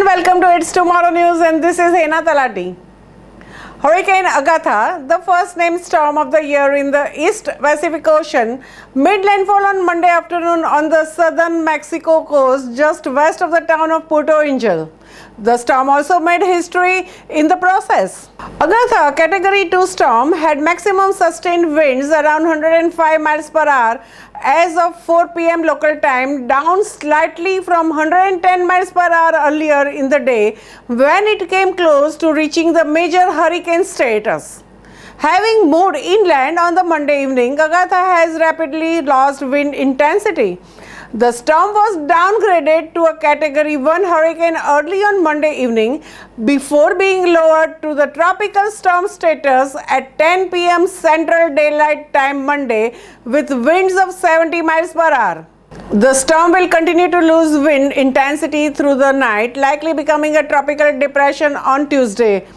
and welcome to It's Tomorrow News, and this is Hena Talati. Hurricane Agatha, the first named storm of the year in the East Pacific Ocean, made landfall on Monday afternoon on the southern Mexico coast just west of the town of Puerto Angel. The storm also made history in the process. Agatha, a Category 2 storm, had maximum sustained winds around 105 miles per hour as of 4 p.m. local time, down slightly from 110 miles per hour earlier in the day when it came close to reaching the major hurricane status. Having moved inland on the Monday evening, Agatha has rapidly lost wind intensity. The storm was downgraded to a Category 1 hurricane early on Monday evening before being lowered to the tropical storm status at 10 p.m. Central Daylight Time Monday with winds of 70 miles per hour. The storm will continue to lose wind intensity through the night, likely becoming a tropical depression on Tuesday.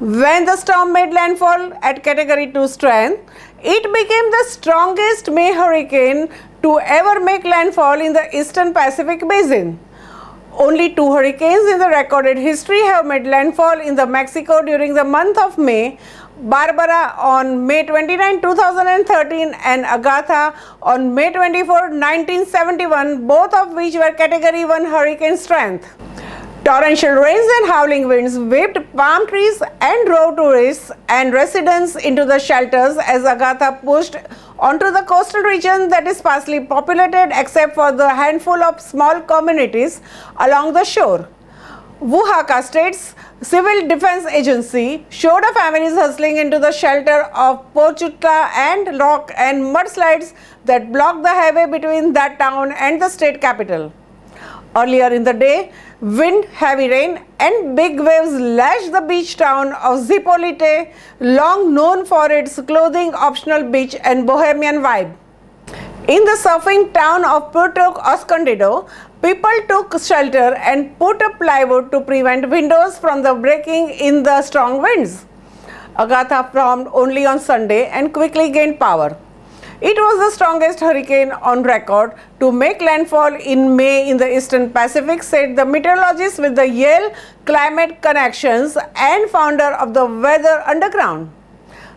When the storm made landfall at Category 2 strength, it became the strongest May hurricane to ever make landfall in the Eastern Pacific Basin. Only 2 hurricanes in the recorded history have made landfall in the Mexico during the month of May: Barbara on May 29, 2013 and Agatha on May 24, 1971, both of which were Category 1 hurricane strength. Torrential rains and howling winds whipped palm trees and drove tourists and residents into the shelters as Agatha pushed onto the coastal region that is sparsely populated except for the handful of small communities along the shore. Oaxaca State's Civil Defense Agency showed families hustling into the shelter of Pochutla and rock and mudslides that blocked the highway between that town and the state capital. Earlier in the day, wind, heavy rain and big waves lashed the beach town of Zipolite, long known for its clothing-optional beach and bohemian vibe. In the surfing town of Puerto Angel, people took shelter and put up plywood to prevent windows from the breaking in the strong winds. Agatha formed only on Sunday and quickly gained power. It was the strongest hurricane on record to make landfall in May in the Eastern Pacific, said the meteorologist with the Yale Climate Connections and founder of the Weather Underground.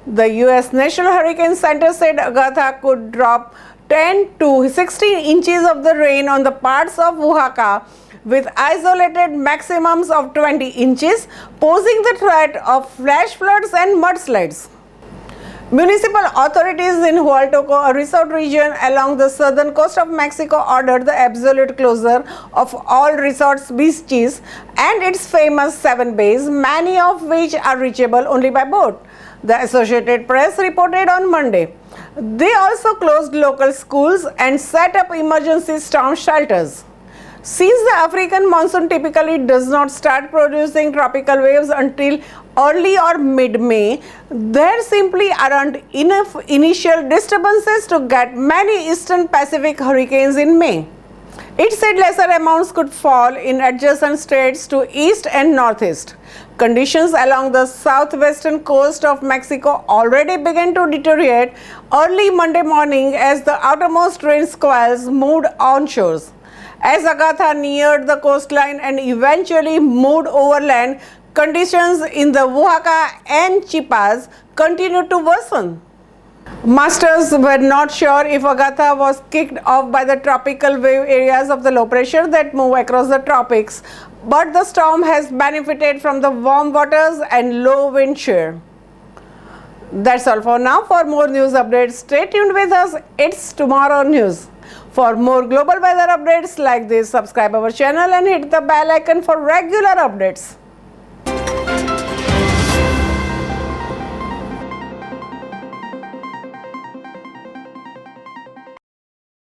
The U.S. National Hurricane Center said Agatha could drop 10 to 16 inches of the rain on the parts of Oaxaca, with isolated maximums of 20 inches, posing the threat of flash floods and mudslides. Municipal authorities in Hualtoco, a resort region along the southern coast of Mexico, ordered the absolute closure of all resorts, beaches and its famous 7 bays, many of which are reachable only by boat, the Associated Press reported on Monday. They also closed local schools and set up emergency storm shelters. Since the African monsoon typically does not start producing tropical waves until early or mid-May, there simply aren't enough initial disturbances to get many Eastern Pacific hurricanes in May. It said lesser amounts could fall in adjacent states to east and northeast. Conditions along the southwestern coast of Mexico already began to deteriorate early Monday morning as the outermost rain squalls moved onshores. As Agatha neared the coastline and eventually moved overland, conditions in the Oaxaca and Chiapas continued to worsen. Masters were not sure if Agatha was kicked off by the tropical wave areas of the low pressure that move across the tropics, but the storm has benefited from the warm waters and low wind shear. That's all for now. For more news updates, stay tuned with us. It's Tomorrow News. For more global weather updates like this, subscribe our channel and hit the bell icon for regular updates.